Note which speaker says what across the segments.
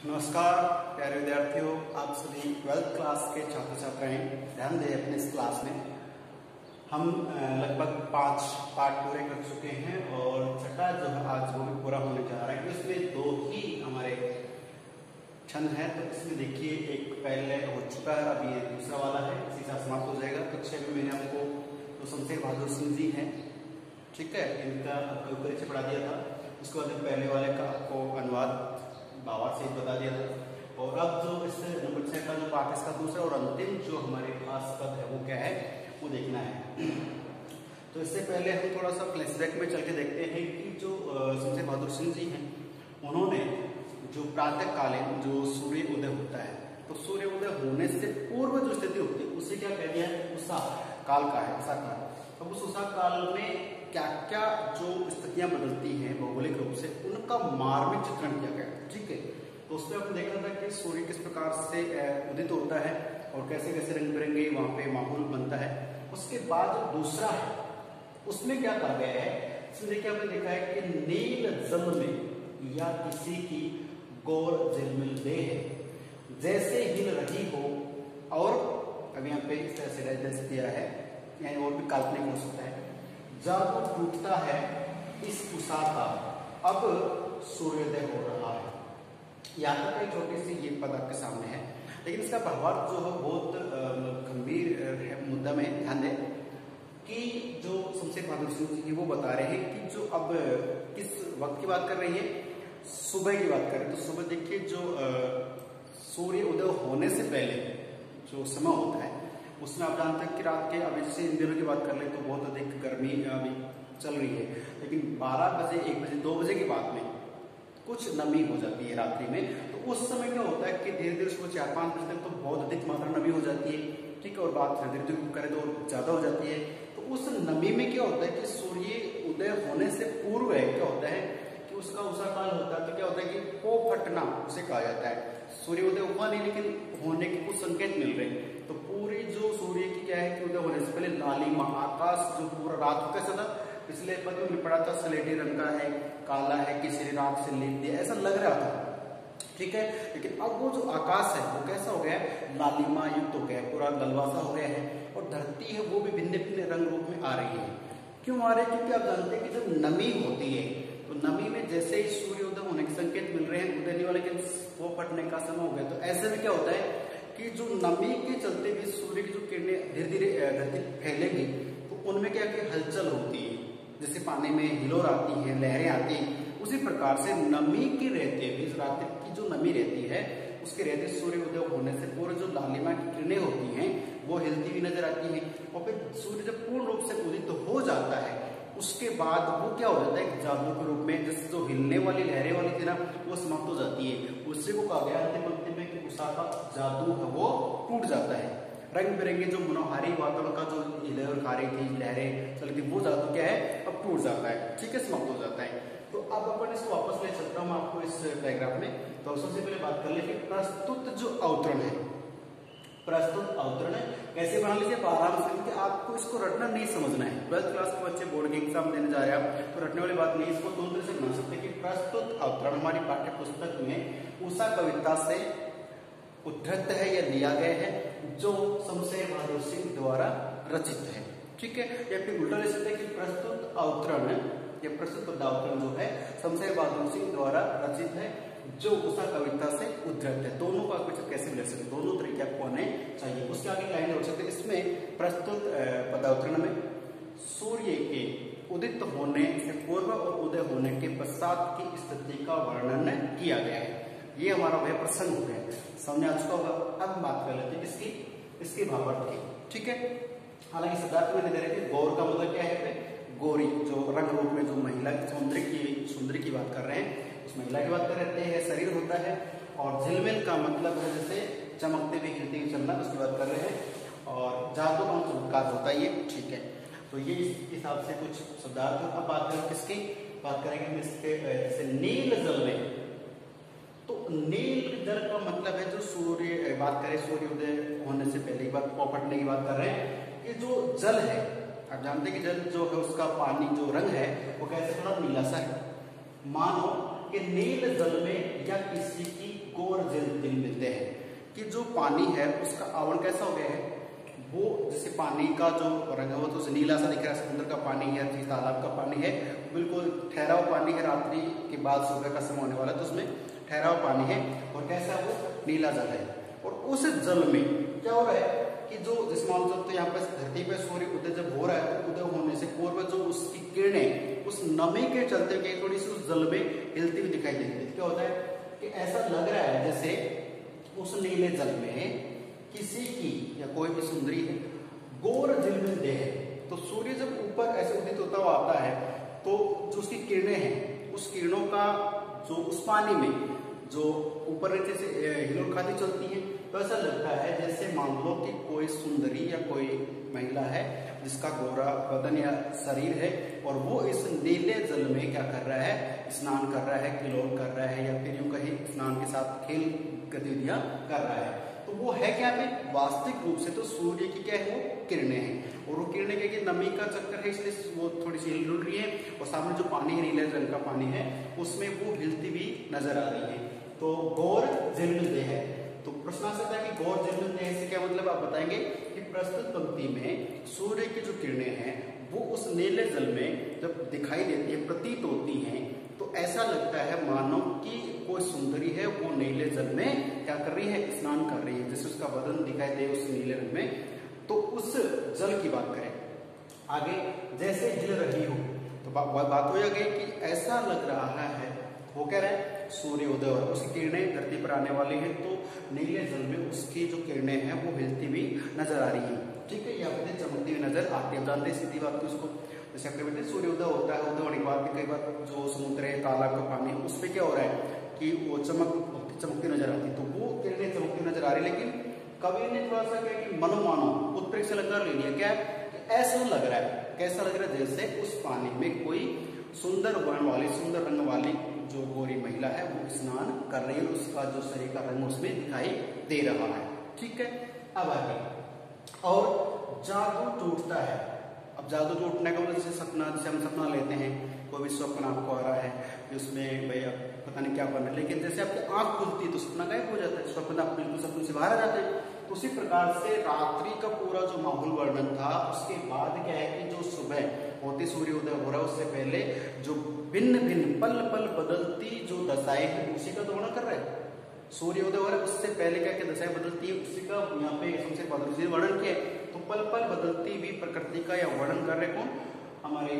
Speaker 1: नमस्कार प्यारे विद्यार्थियों, आप सभी 12th क्लास के छात्र छात्राएं ध्यान दें अपने इस क्लास में। हम लगभग 5 पार्ट पूरे कर चुके हैं और छठा जो है आज वो भी पूरा होने जा रहा है। इसमें 2 ही हमारे छंद हैं, तो इसमें देखिए एक पहले हो चुका है, अभी ये दूसरा वाला है, इसी साथ समाप्त हो जाएगा। कक्षा में मैंने आपको तो शमशेर बहादुर सिंह जी हैं, ठीक है, इनका परिचय पढ़ा दिया था। उसके बाद पहले वाले का आपको अनुवाद भावार्थ से बता दिया था। और अब जो इस नंबर 6 का जो पाठ इसका दूसरा और अंतिम जो हमारे पास पद है वो क्या है वो देखना है। तो इससे पहले हम थोड़ा सा फ्लैशबैक में चल के देखते हैं कि जो शमशेर बहादुर सिंह जी हैं, उन्होंने जो प्रातः कालीन जो सूर्य उदय होता है, तो सूर्य उदय होने से पूर्व जो स्थिति होती है उसे क्या कह दिया है, उषा काल का है, उषा काल। अब उस उषा काल में क्या क्या जो स्थितियां बदलती हैं भौगोलिक रूप से, उनका मार्मिक चित्रण किया गया है, ठीक है। तो उसमें आपने देखा था कि सूर्य किस प्रकार से उदित होता है और कैसे कैसे रंग बिरंगे वहां पे माहौल बनता है। उसके बाद जो दूसरा है उसमें क्या कहा गया है, इसमें देखिए आपने देखा है कि नील जल में या किसी की गौर झिलमिल देह जैसे हिल रही हो, और अब यहाँ पे इस तरह से रेफरेंस दिया है, यानी और भी काल्पनिक हो सकता है। जब टूटता है इस उषा का, अब सूर्योदय हो रहा है। यहाँ तक एक छोटी सी ये पद आपके सामने है, लेकिन इसका भावार्थ जो है बहुत गंभीर मुद्दा में ध्यान दें कि जो शमशेर बहादुर सिंह जी वो बता रहे हैं कि जो अब किस वक्त की बात कर रही है, सुबह की बात करें तो सुबह देखिए जो सूर्य उदय होने से पहले जो समय होता है उसमें आप जानते हैं कि रात के, अभी जैसे इन दिनों की बात कर ले तो बहुत अधिक गर्मी अभी चल रही है, लेकिन 12 बजे 1 बजे 2 बजे के बाद में कुछ नमी हो जाती है रात्रि में। तो उस समय क्या होता है कि धीरे धीरे सुबह 4-5 बजे तक तो बहुत अधिक मात्रा नमी हो जाती है, ठीक है, और बात धीरे धीरे करें तो ज्यादा हो जाती है। तो उस नमी में क्या होता है कि सूर्य उदय होने से पूर्व क्या होता है कि उसका उषा काल होता है। तो क्या होता है कि पो फटना उसे कहा जाता है। सूर्य उदय हुआ नहीं लेकिन होने के कुछ संकेत मिल रहे हैं। तो पूरी जो सूर्य की क्या है कि उदय होने से पहले लालिमा आकाश जो पूरा रात को कैसा था, पिछले पद में पड़ा था, स्लेटी रंग का है, काला है, किसी ने रात से लेप दिया, ऐसा लग रहा था, ठीक है। लेकिन अब वो जो आकाश है वो कैसा हो गया है, लालिमा युक्त हो गया है, पूरा गलवासा हो गया है, और धरती है वो भी भिन्न भिन्न रंग रूप में आ रही है। क्यों आ रही है? क्योंकि आप जानते हैं कि जब नमी होती है तो नमी में जैसे ही सूर्योदय होने के संकेत मिल रहे हैं, उदय नहीं वाले वो फटने का समय हो गया। तो ऐसे में क्या होता है कि जो नमी के चलते भी सूर्य की जो किरणें धीरे धीरे धरती फैलेंगी, तो उनमें क्या क्या हलचल होती है, जैसे पानी में हिलोर आती है, लहरें आती हैं, उसी प्रकार से नमी के रहते हुए रात्रि की जो नमी रहती है उसके रहते सूर्य उदय होने से पूरे जो लालिमा की किरणें होती हैं वो हिलती हुई नजर आती हैं। और फिर सूर्य जब पूर्ण रूप से उदित हो जाता है उसके बाद वो क्या हो जाता है, जादू के रूप में, जैसे जो हिलने वाली लहरें वाली थी ना वो समाप्त हो जाती है। उससे को कहा गया अंतिम पंक्ति में कि उषा का जादू है वो टूट जाता है। रंग बिरंगे जो मनोहारी वातावरण का जो लहरखारी थी, लहरें चलती, वो जादू क्या है अब टूट जाता है, ठीक है, समाप्त हो जाता है। तो अब अपन इसको वापस ले चलता हूँ आपको इस डायग्राम में। तो सबसे पहले बात कर ले कि प्रस्तुत जो अवतरण है, प्रस्तुत अवतरण कैसे बना लीजिए आराम से, क्योंकि आपको इसको रटना नहीं समझना है। 12th क्लास के बच्चे बोर्ड के एग्जाम देने जा रहे हैं तो रटने वाली बात नहीं, इसको दोनों तरह से बना सकते हैं कि प्रस्तुत अवतरण हमारी पाठ्य पुस्तक में उषा कविता से उद्धृत है या लिया गया है, जो शमशेर बहादुर सिंह द्वारा रचित है, ठीक है। या फिर उल्टा ले सकते हैं कि प्रस्तुत अवतरण या प्रस्तुत पदावतरण जो है शमशेर बहादुर सिंह द्वारा रचित है, जो उषा कविता से उद्धृत है। दोनों का कुछ कैसे मिल सकते, दोनों तरीके आपको आने चाहिए। उसके आगे लाइन हो सकते, इसमें प्रस्तुत पदावतरण में सूर्य के उदित होने से पूर्व और उदय होने के पश्चात की स्थिति का वर्णन किया गया है। ये हमारा वह प्रसंग हो गया, समझ आ चुका होगा। अब बात कर लेते हैं इसकी भावार्थ की, ठीक है। हालांकि सिद्धार्थ में दे रहे थे गौर का मतलब क्या है, गौरी जो रंग रूप में जो महिला की सुंदरी की बात कर रहे हैं, उस महिला की बात कर रहे हैं, शरीर होता है। और झिलमिल का मतलब है जैसे चमकते हुए खिलते हुए चलना, उसकी बात कर रहे हैं। और जादू का चमत्कार होता है ये, ठीक है। तो ये इस हिसाब से कुछ शब्दार्थ। अब बात करें किसकी बात करेंगे, इसके जैसे नील जल में, तो नील जल का मतलब है जो सूर्य, बात करें सूर्योदय होने से पहले की बात, पॉपटने की बात कर रहे हैं। ये जो जल है, आप जानते हैं कि जल जो है उसका पानी जो रंग है वो कैसे थोड़ा नीला सा है। मानो कि नील जल में या किसी की गौर दिन मिलते हैं कि जो पानी है उसका आवरण कैसा हो गया है, वो जैसे पानी का जो रंग है वो तो नीला सा दिख रहा है, समुद्र का पानी है, तालाब का पानी है, बिल्कुल ठहराव पानी है, रात्रि के बाद सुबह का समय होने वाला है तो उसमें ठहराव पानी है और कैसा वो नीला जल है। और उस जल में क्या हो रहा है कि जो जिस मान लो तो यहाँ पे धरती पे सूर्य उदय जब हो रहा है तो उदय होने से पूर्व जो उसकी किरणें उस नमी के चलते हुए थोड़ी सी उस जल में हिलती हुई दिखाई देती है। क्या होता है कि ऐसा लग रहा है जैसे उस नीले जल में किसी की या कोई भी सुंदरी है गौर झिलमिल देह है। तो सूर्य जब ऊपर ऐसे उदित होता हुआ आता है तो जो उसकी किरणें हैं उस किरणों का जो उस पानी में जो ऊपर नीचे से हिलोल खाती चलती है तो ऐसा लगता है जैसे मान लो कि कोई सुंदरी या कोई महिला है जिसका गोरा बदन या शरीर है और वो इस नीले जल में क्या कर रहा है, स्नान कर रहा है, किलोल कर रहा है या फिर यूं कहीं स्नान के साथ खेल गतिविधियां कर रहा है। तो वो है क्या पे वास्तविक रूप से तो सूर्य की क्या है वो किरणें हैं और वो किरणें क्या कि नमी का चक्कर है इसलिए वो थोड़ी सी हिल रही है और सामने जो पानी है नीले रंग का पानी है उसमें वो हिलती हुई नजर आ रही है। तो गौर झिलमिल देह है। तो प्रश्न आ सकता है कि गौर झिलमिल देह से क्या मतलब, आप बताएंगे कि प्रस्तुत पंक्ति में सूर्य की जो किरणें हैं वो उस नीले जल में जब दिखाई देती है, प्रतीत होती हैं, तो ऐसा लगता है मानो कि कोई सुंदरी है वो नीले जल में क्या कर रही है, स्नान कर रही है, जैसे उसका बदन दिखाई दे उस नीले रंग में। तो उस जल की बात करें आगे, जैसे हिल रही हो तो बात हो गई कि ऐसा लग रहा है, वो कह रहे हैं सूर्य उदय और उसकी किरणें धरती पर आने वाली है तो नीले जल में उसकी जो किरणें हैं वो हिलती हुई नजर आ रही है। ठीक है, यहाँ पे चमकती हुई नजर आती है। जानते हैं सीधी बात की उसको, जैसे आपके बेटे सूर्य उदय होता है, उदय होने के बाद कई बार जो समुद्र है, तालाब का पानी है, उसमें क्या हो रहा है कि वो चमकती नजर आती है, तो वो किरणें चमकती नजर आ रही है। लेकिन कवि ने थोड़ा सा क्या कि मनोमानो उत्प्रेक्षित से अलंकार ले लिया, क्या ऐसा लग रहा है, कैसा लग रहा है जैसे उस पानी में कोई सुंदर वर्ण वाली, सुंदर रंग वाली जो गोरी महिला है वो स्नान कर रही है, उसका जो शरीर का रंग उसमें दिखाई दे रहा है। ठीक है, अब आगे, और जादू टूटता है। अब जादू टूटने का मतलब जैसे सपना, जैसे हम सपना लेते हैं, कोई भी स्वप्न आपको आ रहा है कि उसमें भैया पता नहीं क्या बन रहा है, लेकिन जैसे आपकी आंख खुलती है तो सपना गायब हो जाता है, स्वप्न आप बिल्कुल सपने से बाहर आ जाते हैं। तो उसी प्रकार से रात्रि का पूरा जो माहौल वर्णन था उसके बाद क्या है कि जो सुबह होते सूर्य उदय हो रहा है उससे पहले जो भिन्न भिन्न पल पल बदलती जो दशाएं हैं उसी का तो वर्णन कर रहे हैं। सूर्य उदय हो रहा है उससे पहले क्या क्या दशाएं बदलती है उसी का यहाँ पे सबसे बदलती वर्णन किया। तो पल पल बदलती हुई प्रकृति का यह वर्णन कर रहे कौन, हमारे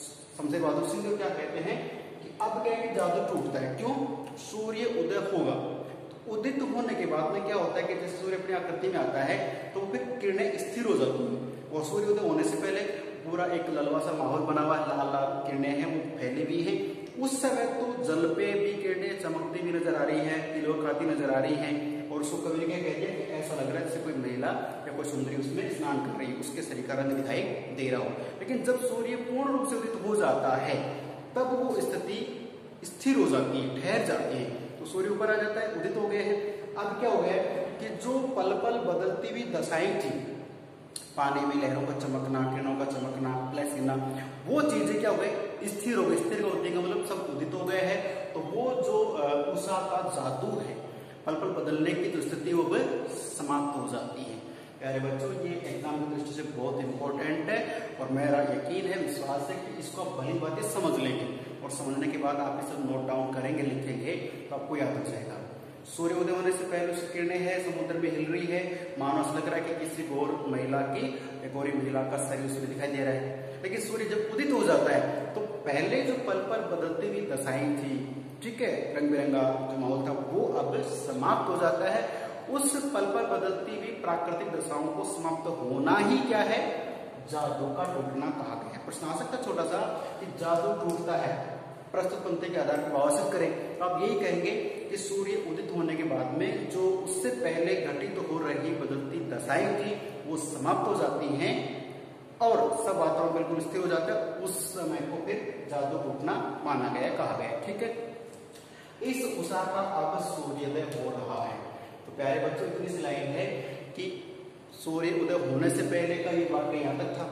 Speaker 1: शमशेर बहादुर सिंह जो क्या कहते हैं कि अब क्या है कि जादू टूटता है। क्यों? सूर्य उदय होगा, तो उदित होने के बाद में क्या होता है कि जैसे सूर्य अपनी आकृति में आता है तो फिर किरणें स्थिर हो जाती हैं, और सूर्य उदय होने से पहले पूरा एक ललवा सा माहौल बना हुआ है, लाल लाल किरणें हैं वो फैली हुई हैं। उस समय तो जल पे भी किरणें चमकती भी नजर आ रही है, तिलोक खाती नजर आ रही हैं, और उसको कवि ने कहते हैं कि ऐसा लग रहा है जैसे कोई महिला या कोई सुंदरी उसमें स्नान कर रही है, उसके शरीर का रंग दिखाई दे रहा हो। लेकिन जब सूर्य पूर्ण रूप से उदित हो जाता है तब वो स्थिति स्थिर हो जाती है, ठहर जाती है। तो सूर्य ऊपर आ जाता है, उदित हो गए हैं। अब क्या हो गया कि जो पल पल बदलती हुई दशाएं थी, पानी में लहरों का चमकना, किरणों का चमकना, फ्लैश गिरना, वो चीजें क्या हो गई, स्थिर हो गई। स्थिर होने का मतलब सब उदित हो गए हैं। तो वो जो उषा का जादू है, पल पल बदलने की जो स्थिति वो समाप्त हो जाती है। प्यारे बच्चों, ये एग्जाम की दृष्टि से बहुत इंपॉर्टेंट है और मेरा यकीन है, विश्वास है कि इसको आप भली बातें समझ लेंगे, और समझने के बाद आप इसे नोट डाउन करेंगे, लिखेंगे तो आपको याद हो जाएगा। सूर्य उदय होने से पहले उसकी किरणें हैं, समुद्र में हिल रही है, मानो लग रहा है कि किसी गोरी महिला का शरीर उसमें दिखाई दे रहा है। लेकिन सूर्य जब उदित हो जाता है तो पहले जो पल पल बदलती हुई दशाएं थी, ठीक है, रंग बिरंगा जो माहौल था, वो अब समाप्त हो जाता है। उस पल पल बदलती हुई प्राकृतिक दशाओं को समाप्त होना ही क्या है, जादू का टूटना कहा गया है। प्रश्न आ सकता है छोटा सा कि जादू टूटता है, प्रस्तुत पंक्ति के आधार पर भावांतर करें तो आप यही कहेंगे कि सूर्य उदित होने के बाद में जो उससे पहले घटित हो रही बदलती दशाएं थी वो समाप्त हो जाती हैं और सब वातावरण बिल्कुल स्थिर हो जाता है। उस समय को फिर जादू टूटना माना गया, कहा गया। ठीक है, इस उषा का अब सूर्योदय हो रहा है। तो प्यारे बच्चों, इतनी सी लाइन है कि सूर्य उदय होने से पहले का ये वाक्य यहाँ तक था।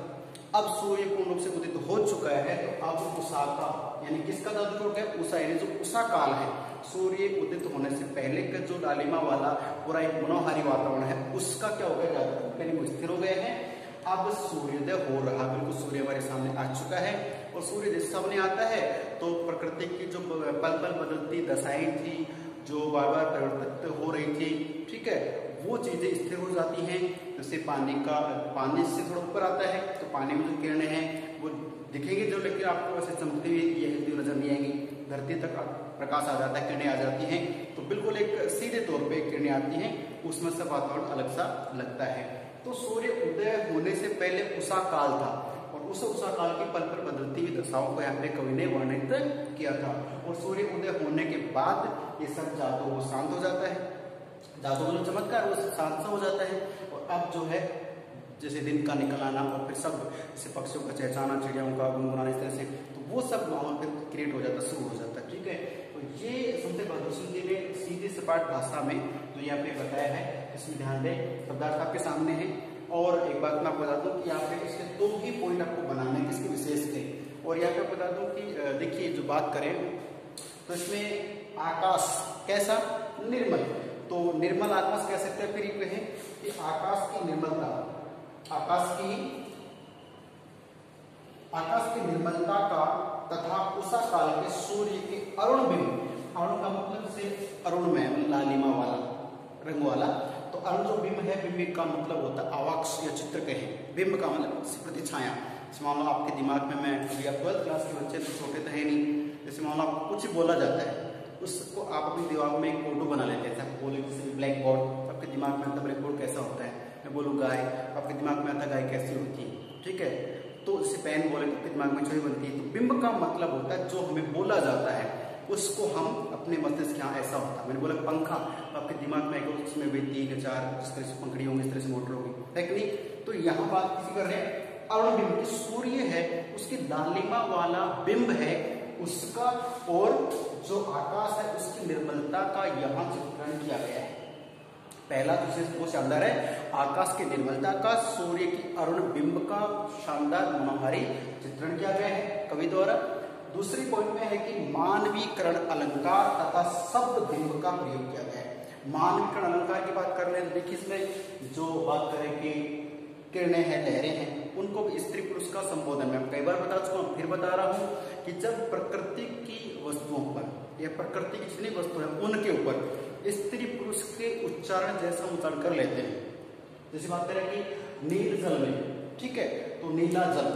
Speaker 1: अब सूर्य पूर्ण रूप से उदित हो चुका है तो अब उषा का यानी किसका धातु टूट गया, उषा, यानी जो उषा काल है, सूर्य उदित होने से पहले का जो लालिमा वाला पूरा एक मनोहारी वातावरण है, उसका क्या हो गया, जादू यानी वो स्थिर हो गए हैं। अब सूर्योदय हो रहा, बिल्कुल सूर्य हमारे सामने आ चुका है, और सूर्य जैसे सामने आता है तो प्रकृति की जो पल पल बदलती दशाएं थी, जो बार बार परिवर्तित हो रही थी, ठीक है, वो चीजें स्थिर हो जाती हैं। जैसे पानी से थोड़ा ऊपर आता है तो पानी में जो किरणें हैं वो दिखेंगी जो, लेकिन आपको वैसे चमकती हुई या हिलती हुई नजर नहीं आएंगी। धरती तक प्रकाश आ जाता है, किरणें आ जाती हैं, तो बिल्कुल एक सीधे तौर पे किरणें आती हैं, उसमें से वातावरण अलग सा लगता है। तो सूर्य उदय होने से पहले उषा काल था, और उस उषा काल की पल पर बदलती हुई दशाओं को यहाँ पे कवि ने वर्णित किया था। और सूर्य उदय होने के बाद ये सब जादू वो शांत हो जाता है, जादू वाला चमत्कार वो शांत सा हो जाता है। और अब जो है जैसे दिन का निकल आना, और फिर सब जैसे पक्षियों का चहचहाना, चिड़ियाओं का गुनगुनाना, इस तरह से, तो वो सब माहौल फिर क्रिएट हो जाता, शुरू हो जाता है, ठीक है। तो ये संत बहादुर जी ने सीधी सपाट भाषा में जो यहाँ पे बताया है, इसमें ध्यान दें, शब्दार्थ आपके सामने है। और एक बात मैं आपको बता दूं कि यहाँ पे इसके 2 ही पॉइंट आपको बनाने हैं, इसके विशेष के। और यहाँ पे बता दूं कि देखिए जो बात करें तो इसमें आकाश कैसा, निर्मल, तो निर्मल आकाश कह सकते हैं। फिर ये कहें कि आकाश की निर्मलता, आकाश की निर्मलता का तथा उषा काल के सूर्य के अरुण बिंब, अरुण का मतलब से अरुणमय, लालिमा वाला, रंग वाला, तो अरुण जो बिंब है, बिंब का मतलब होता है आवाक्ष या चित्र कहें, बिंब का मतलब प्रतिछाया। जैसे मान लो आपके दिमाग में, मैं अभी आप 12th क्लास के बच्चे तो छोटे तो है नहीं, जैसे मान लो आपको कुछ बोला जाता है, उसको आप अपने दिमाग में एक फोटो बना लेते हैं। आप बोले जैसे ब्लैक बोर्ड, आपके दिमाग में आता ब्लैक बोर्ड कैसा होता है, मैं बोलूँ गाय, आपके दिमाग में आता गाय कैसी होती है, ठीक है। तो जैसे पेन बोले तो आपके दिमाग में छवि बनती है। तो बिंब का मतलब होता है जो हमें बोला जाता है उसको हम अपने मस्तिष्क, यहाँ ऐसा होता है। मैंने बोला पंखा, तो आपके दिमाग में आएगा उसमें भी 3 या 4 जिस तरह से पंखड़ी होंगी, इस तरह से मोटर होगी, टेक्निक। तो यहाँ बात किसी कर रहे हैं अरुण बिंब, सूर्य है उसकी लालिमा वाला बिंब है उसका, और जो आकाश है उसकी निर्मलता का यहाँ चित्रण किया गया है। पहला तो वो शानदार है, आकाश की निर्मलता का, सूर्य की अरुण बिंब का शानदार मनोहारी चित्रण किया गया है कवि द्वारा। दूसरी पॉइंट में है कि मानवीकरण अलंकार तथा शब्द बिंब का प्रयोग किया गया है। मानवीकरण अलंकार की बात कर रहे हैं, देखिए इसमें जो बात करें कि किरणें हैं, लहरें हैं, उनको भी स्त्री पुरुष का संबोधन मैं कई बार बता चुका हूँ, फिर बता रहा हूँ कि जब प्रकृति की वस्तुओं पर या प्रकृति की जितनी वस्तु है उनके ऊपर स्त्री पुरुष के उच्चारण जैसा उच्चारण कर लेते हैं। जैसे बात करें कि नील जल में, ठीक है, तो नीला जल,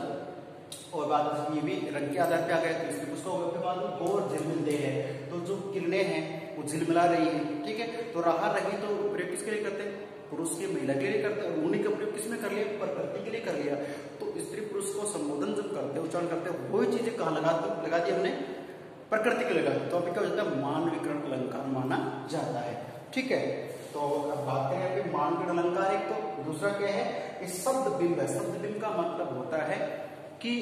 Speaker 1: और बात ये भी रंग के आधार पे आ गया तो स्त्री पुरुष का बाद और झिलमिल दे है, तो जो किरणें हैं वो झिलमिला रही है, ठीक है। तो रहा रही तो प्रयोग किसके लिए करते हैं, पुरुष के महिला के लिए करते हैं, और उन्हीं का प्रयोग किसमें कर लिया, प्रकृति के लिए कर लिया। तो स्त्री पुरुष को संबोधन जब करते हैं, उच्चारण करते हैं, वही चीजें कहाँ लगा दी हमने, प्रकृति के लगा दी, तो अभी क्या होता है, मानवीकरण अलंकार माना जाता है, ठीक है। तो अब बात करें मानवीकरण अलंकार एक, तो दूसरा क्या है कि शब्द बिंब है। शब्द बिंब का मतलब होता है कि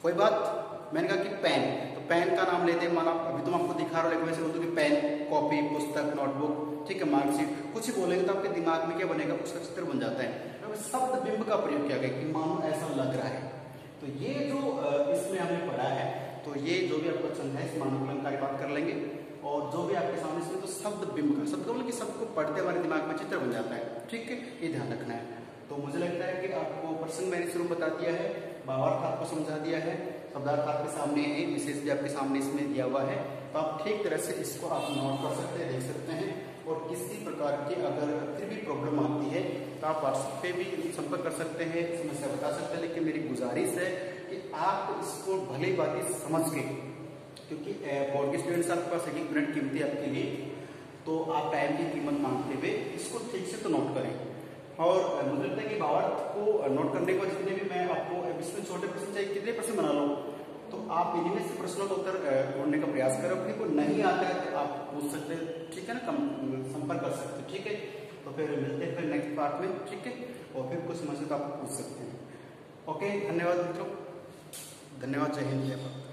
Speaker 1: कोई बात, मैंने कहा कि पेन, तो पेन का नाम लेते हैं, माना अभी तुम आपको दिखा रहा हूँ, लेकिन वैसे बोलते कि पेन, कॉपी, पुस्तक, नोटबुक, ठीक है, मार्कशीट, कुछ ही बोलेंगे तो आपके दिमाग में क्या बनेगा, उसका चित्र बन जाता है। तो शब्द बिंब का प्रयोग किया गया कि मानो ऐसा लग रहा है। तो ये जो इसमें हमने पढ़ा है, तो ये जो भी आपको पसंद है इस मानव अलंकार की बात कर लेंगे, और जो भी आपके सामने इसमें, तो शब्द बिंब का, शब्द का मतलब कि शब्द को पढ़ते हमारे दिमाग में चित्र बन जाता है, ठीक है, ये ध्यान रखना है। तो मुझे लगता है कि आपको प्रसंग मैंने शुरू बता दिया है, भावार्थ आपको समझा दिया है, शब्दार्थ आपके सामने है, विशेष भी आपके सामने इसमें दिया हुआ है, तो आप ठीक तरह से इसको आप नोट कर सकते हैं, देख सकते हैं। और किसी प्रकार की अगर फिर भी प्रॉब्लम आती है तो आप व्हाट्सएप पे भी संपर्क कर सकते हैं, समस्या बता सकते हैं, लेकिन मेरी गुजारिश है कि आप इसको भली भांति समझ के, क्योंकि बोर्ड के स्टूडेंट्स आपके पास 1 मिनट कीमती है आपके लिए, तो आप टाइम की कीमत मांगते हुए इसको ठीक से तो नोट करें। और मुझे लगता है कि भावार्थ को नोट करने को जितने भी मैं आपको इसमें छोटे प्रश्न चाहिए, कितने प्रश्न बना लो, तो आप इनमें से प्रश्नों का उत्तर ढूंढने का प्रयास करें। अपने को नहीं आता है तो आप पूछ सकते हैं, ठीक है ना, संपर्क कर सकते हैं, ठीक है। तो फिर मिलते हैं फिर नेक्स्ट पार्ट में, ठीक है, और फिर कुछ समस्या तो आप पूछ सकते हैं। ओके, धन्यवाद मित्रों, धन्यवाद, जय हिंद, जय भारत।